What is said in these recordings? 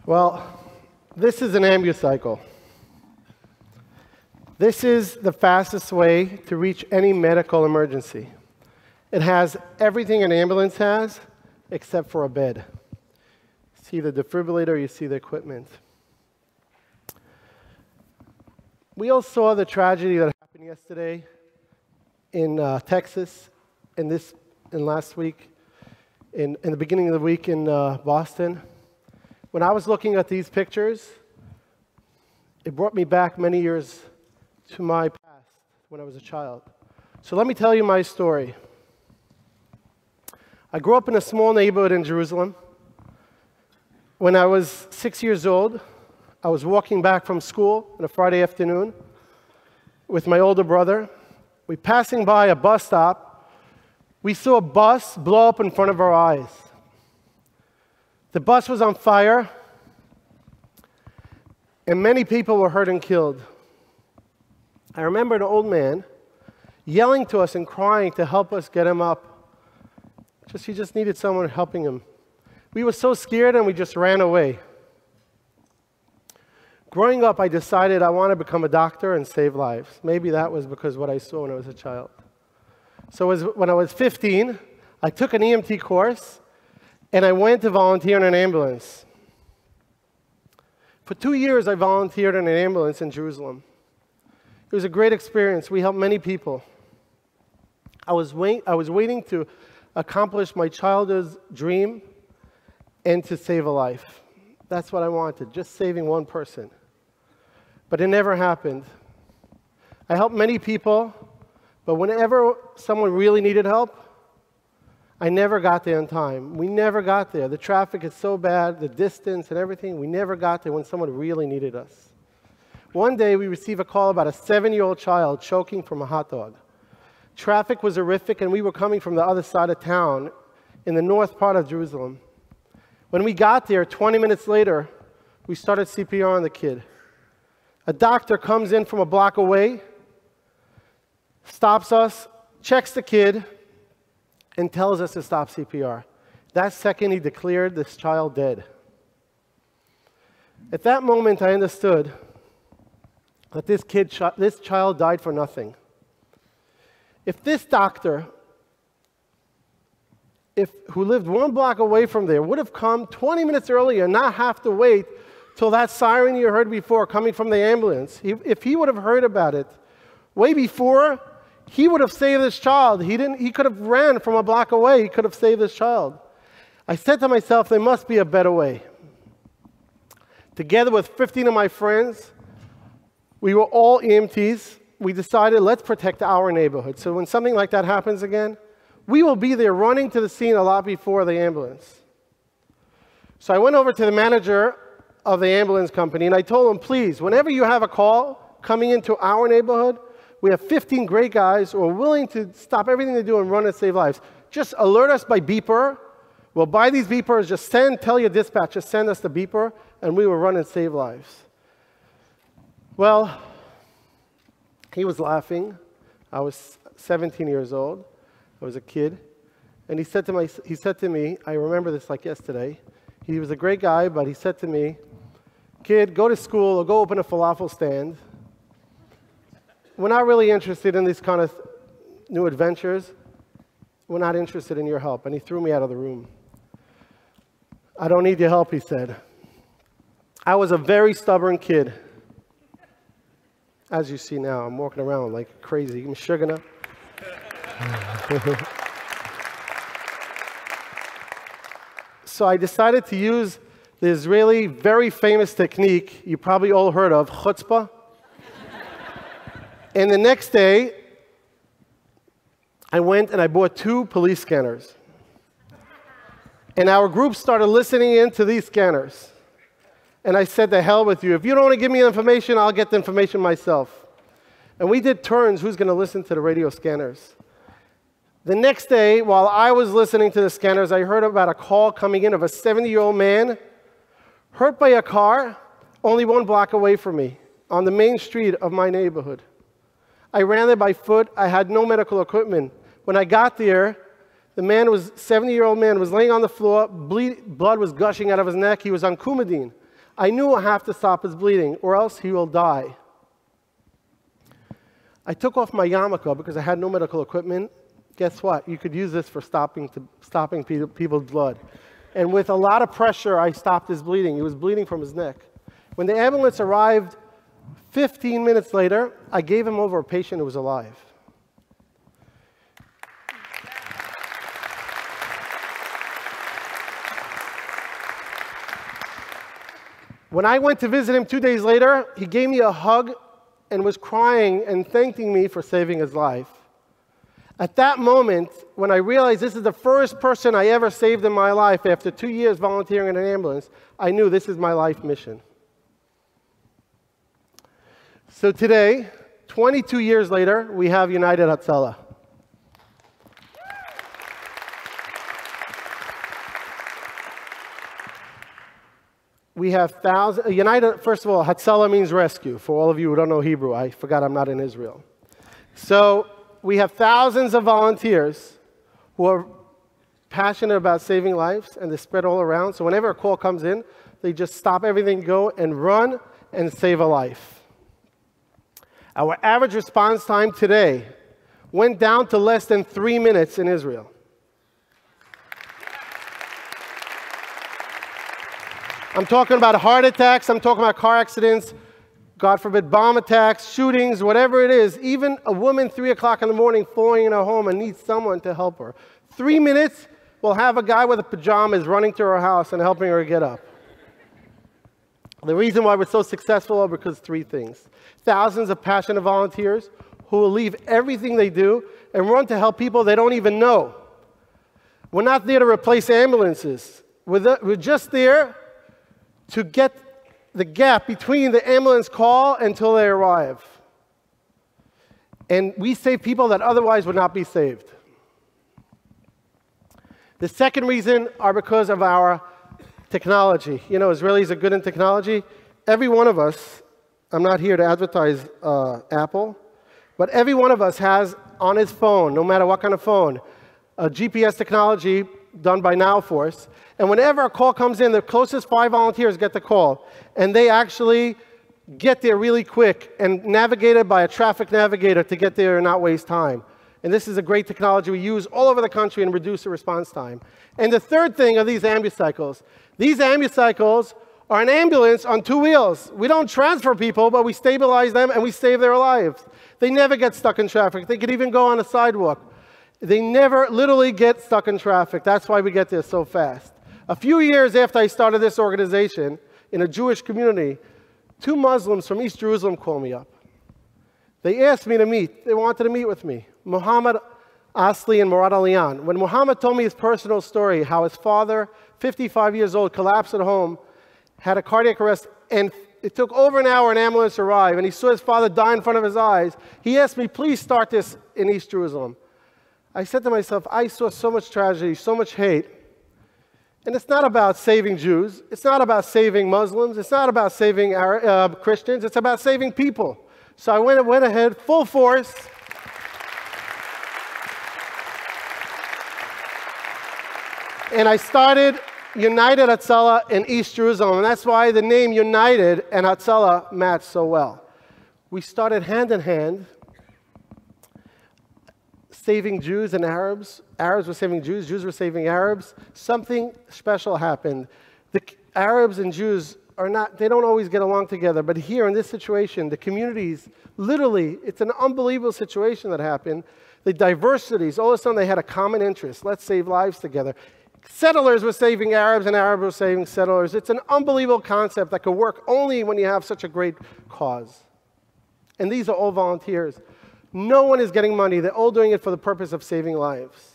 Well, this is an ambucycle. This is the fastest way to reach any medical emergency. It has everything an ambulance has, except for a bed. See the defibrillator, you see the equipment. We all saw the tragedy that happened yesterday in Texas, and last week, in the beginning of the week in Boston. When I was looking at these pictures, it brought me back many years to my past when I was a child. So let me tell you my story. I grew up in a small neighborhood in Jerusalem. When I was 6 years old, I was walking back from school on a Friday afternoon with my older brother. We passing by a bus stop. We saw a bus blow up in front of our eyes. The bus was on fire, and many people were hurt and killed. I remember an old man yelling to us and crying to help us get him up. He just needed someone helping him. We were so scared and we just ran away. Growing up, I decided I want to become a doctor and save lives. Maybe that was because of what I saw when I was a child. So when I was 15, I took an EMT course and I went to volunteer in an ambulance. For 2 years, I volunteered in an ambulance in Jerusalem. It was a great experience. We helped many people. I was waiting to accomplish my childhood dream and to save a life. That's what I wanted, just saving one person. But it never happened. I helped many people, but whenever someone really needed help, I never got there in time. We never got there. The traffic is so bad, the distance and everything, we never got there when someone really needed us. One day, we received a call about a 7-year-old child choking from a hot dog. Traffic was horrific, and we were coming from the other side of town in the north part of Jerusalem. When we got there, 20 minutes later, we started CPR on the kid. A doctor comes in from a block away, stops us, checks the kid, and tells us to stop CPR. That second, he declared this child dead. At that moment, I understood that this child died for nothing. If this doctor, who lived 1 block away from there, would have come 20 minutes earlier and not have to wait till that siren you heard before coming from the ambulance, if he would have heard about it way before, he would have saved this child. He could have ran from a block away. He could have saved this child. I said to myself, there must be a better way. Together with 15 of my friends, we were all EMTs. We decided, let's protect our neighborhood. So when something like that happens again, we will be there running to the scene a lot before the ambulance. So I went over to the manager of the ambulance company, and I told him, please, whenever you have a call coming into our neighborhood, we have 15 great guys who are willing to stop everything they do and run and save lives. Just alert us by beeper. We'll buy these beepers. Just tell your dispatch, just send us the beeper, and we will run and save lives. Well, he was laughing. I was 17 years old. I was a kid. And he said to me, I remember this like yesterday. He was a great guy, but he said to me, kid, go to school or go open a falafel stand. We're not really interested in these kind of new adventures. We're not interested in your help. And he threw me out of the room. I don't need your help, he said. I was a very stubborn kid. As you see now, I'm walking around like crazy. I'm sugar. So I decided to use the Israeli very famous technique you probably all heard of, chutzpah. And the next day, I went and I bought 2 police scanners. And our group started listening in to these scanners. And I said, to hell with you. If you don't want to give me the information, I'll get the information myself. And we did turns, who's going to listen to the radio scanners. The next day, while I was listening to the scanners, I heard about a call coming in of a 70-year-old man hurt by a car only 1 block away from me on the main street of my neighborhood. I ran there by foot. I had no medical equipment. When I got there, the 70-year-old man was laying on the floor. Blood was gushing out of his neck. He was on Coumadine. I knew I have to stop his bleeding, or else he will die. I took off my yarmulke because I had no medical equipment. Guess what? You could use this for stopping people's blood. And with a lot of pressure, I stopped his bleeding. He was bleeding from his neck. When the ambulance arrived 15 minutes later, I gave him over a patient who was alive. When I went to visit him 2 days later, he gave me a hug and was crying and thanking me for saving his life. At that moment, when I realized this is the first person I ever saved in my life after 2 years volunteering in an ambulance, I knew this is my life mission. So today, 22 years later, we have United Hatzalah. We have thousands. United, first of all, Hatzalah means rescue. For all of you who don't know Hebrew, I forgot I'm not in Israel. So we have thousands of volunteers who are passionate about saving lives, and they spread all around. So whenever a call comes in, they just stop everything, go and run and save a life. Our average response time today went down to less than 3 minutes in Israel. I'm talking about heart attacks, I'm talking about car accidents, God forbid, bomb attacks, shootings, whatever it is. Even a woman 3 o'clock in the morning falling in her home and needs someone to help her. 3 minutes, we'll have a guy with a pajamas running to her house and helping her get up. The reason why we're so successful are because 3 things. Thousands of passionate volunteers who will leave everything they do and run to help people they don't even know. We're not there to replace ambulances. We're just there to get the gap between the ambulance call until they arrive. And we save people that otherwise would not be saved. The second reason are because of our technology. You know, Israelis are good in technology. Every one of us, I'm not here to advertise Apple, but every one of us has on his phone, no matter what kind of phone, a GPS technology done by NowForce. And whenever a call comes in, the closest 5 volunteers get the call. And they actually get there really quick and navigated by a traffic navigator to get there and not waste time. And this is a great technology we use all over the country and reduce the response time. And the third thing are these ambucycles. These ambucycles are an ambulance on 2 wheels. We don't transfer people, but we stabilize them and we save their lives. They never get stuck in traffic. They could even go on a sidewalk. They never literally get stuck in traffic. That's why we get there so fast. A few years after I started this organization in a Jewish community, 2 Muslims from East Jerusalem called me up. They asked me to meet. They wanted to meet with me. Muhammad Asli and Murad Aliyan. When Muhammad told me his personal story, how his father, 55 years old, collapsed at home, had a cardiac arrest, and it took over an hour an ambulance arrived, and he saw his father die in front of his eyes, he asked me, please start this in East Jerusalem. I said to myself, I saw so much tragedy, so much hate. And it's not about saving Jews. It's not about saving Muslims. It's not about saving Christians. It's about saving people. So I went ahead, full force. And I started United Hatzalah in East Jerusalem. And that's why the name United and Hatzalah match so well. We started hand in hand, saving Jews and Arabs. Arabs were saving Jews, Jews were saving Arabs. Something special happened. The Arabs and Jews they don't always get along together, but here in this situation, the communities, literally, it's an unbelievable situation that happened. The diversities, all of a sudden they had a common interest. Let's save lives together. Settlers were saving Arabs and Arabs were saving settlers. It's an unbelievable concept that could work only when you have such a great cause. And these are all volunteers. No one is getting money. They're all doing it for the purpose of saving lives.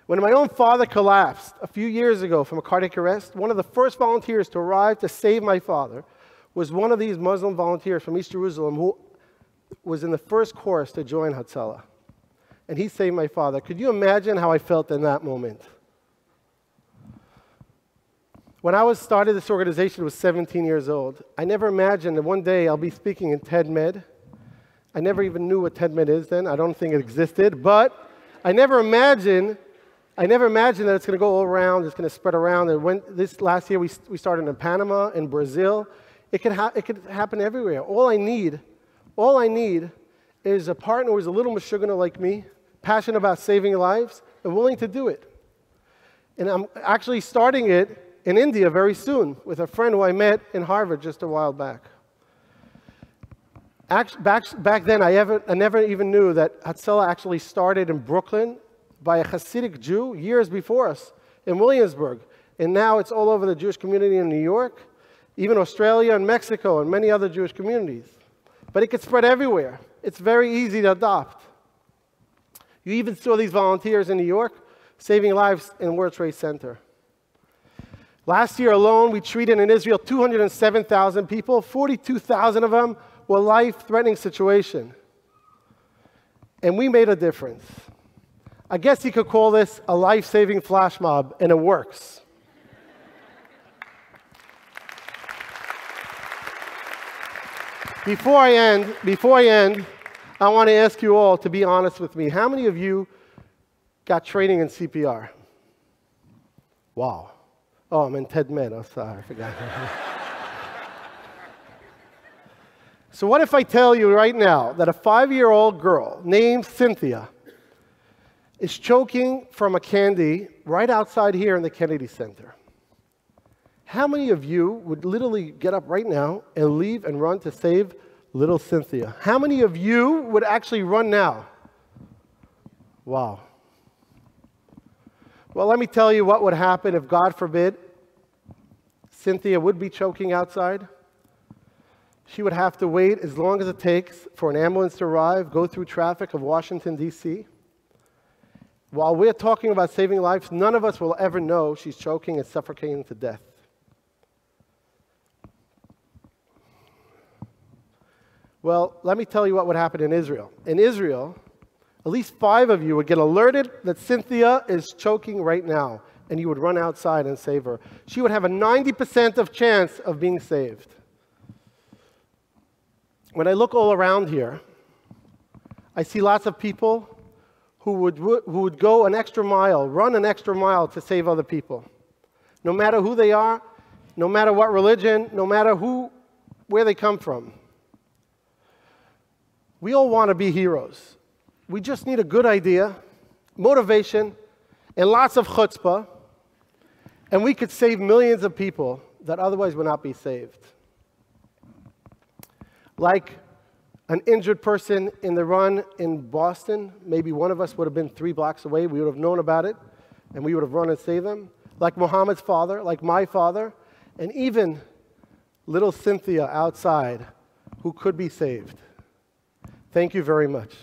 When my own father collapsed a few years ago from a cardiac arrest, one of the first volunteers to arrive to save my father was one of these Muslim volunteers from East Jerusalem who was in the first course to join Hatzalah. And he saved my father. Could you imagine how I felt in that moment? When I started this organization, I was 17 years old. I never imagined that one day I'll be speaking in TED Med. I never even knew what TED Med is then. I don't think it existed. But I never imagined I never imagined that it's going to go all around, it's going to spread around. And this last year, we started in Panama, in Brazil. It could happen everywhere. All I need is a partner who's a little mashugana like me, passionate about saving lives, and willing to do it. And I'm actually starting it in India very soon with a friend who I met in Harvard just a while back. Back then, I never even knew that Hatzalah actually started in Brooklyn by a Hasidic Jew years before us in Williamsburg. And now it's all over the Jewish community in New York, even Australia and Mexico and many other Jewish communities. But it could spread everywhere. It's very easy to adopt. You even saw these volunteers in New York saving lives in World Trade Center. Last year alone, we treated in Israel 207,000 people. 42,000 of them were life-threatening situation. And we made a difference. I guess you could call this a life-saving flash mob, and it works. Before I end, I want to ask you all to be honest with me. How many of you got training in CPR? Wow. Oh, I'm in Ted Med. Oh, sorry, I forgot. So what if I tell you right now that a 5-year-old girl named Cynthia is choking from a candy right outside here in the Kennedy Center? How many of you would literally get up right now and leave and run to save little Cynthia? How many of you would actually run now? Wow. Well, let me tell you what would happen if, God forbid, Cynthia would be choking outside. She would have to wait as long as it takes for an ambulance to arrive, go through traffic of Washington, D.C. While we're talking about saving lives, none of us will ever know she's choking and suffocating to death. Well, let me tell you what would happen in Israel. In Israel, at least 5 of you would get alerted that Cynthia is choking right now, and you would run outside and save her. She would have a 90% of chance of being saved. When I look all around here, I see lots of people who would go an extra mile, run an extra mile to save other people. No matter who they are, no matter what religion, no matter where they come from. We all want to be heroes. We just need a good idea, motivation, and lots of chutzpah, and we could save millions of people that otherwise would not be saved. Like an injured person in the run in Boston, maybe one of us would have been 3 blocks away. We would have known about it, and we would have run and saved them. Like Muhammad's father, like my father, and even little Cynthia outside who could be saved. Thank you very much.